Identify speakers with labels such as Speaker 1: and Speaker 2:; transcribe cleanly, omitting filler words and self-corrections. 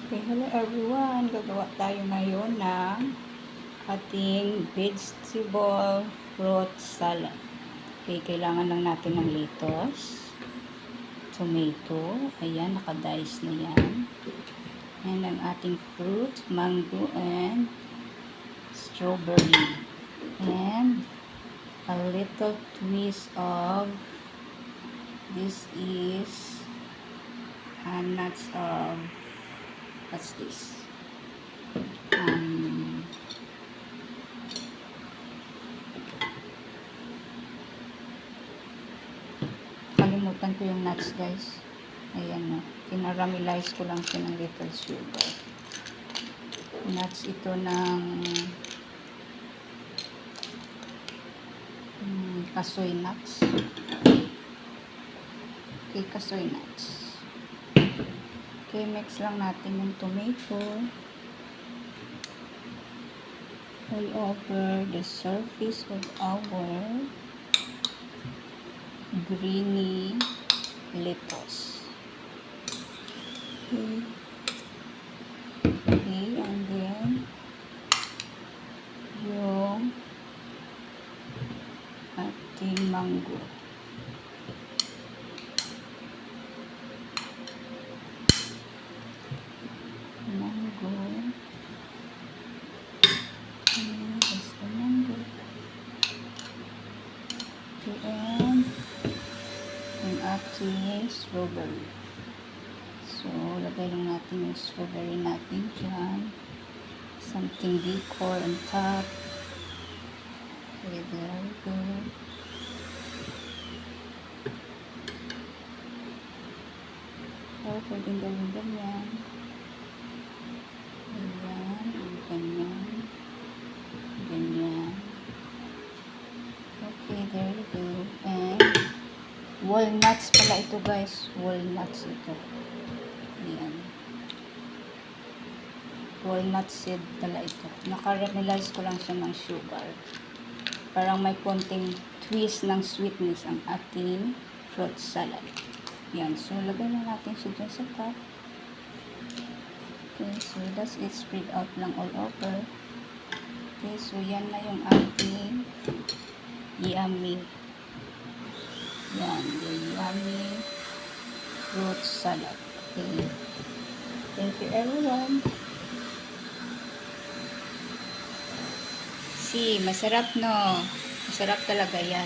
Speaker 1: Okay, hello everyone. Gagawa tayo ngayon ng ating vegetable fruit salad. Okay, kailangan lang natin ng lettuce, tomato, ayan, naka-dice na yan. And ang ating fruit, mango and strawberry. And a little twist of, this is nuts of, what's this? Kalimutan ko yung nuts, guys. Ayan, no. Kinaramelize ko lang siya ng little sugar. Nuts ito ng kasoy nuts. Okay, kasoy nuts. Okay, mix lang natin yung tomato all over the surface of our greeny lettuce. Okay. Okay, and then yung ating mango. And yung ating strawberry. So, lagay lang natin yung strawberry natin dyan. Something decor on top. Okay, there we go. So, pwedeng gawin ganyan. Ayan, ganyan. Ganyan. Okay, there we go. And walnuts pala ito, guys. Walnuts ito. Ayan. Walnut seed pala ito. Nakaramelize ko lang siya ng sugar. Parang may konting twist ng sweetness ang ating fruit salad. Ayan. So, lagay na natin siya dyan sa top. Okay, so that's it. Spread out lang all over. Okay, so yan na yung ating yummy. Yan, the yummy fruit salad. Okay. Thank you everyone. See, masarap no. Masarap talaga yan.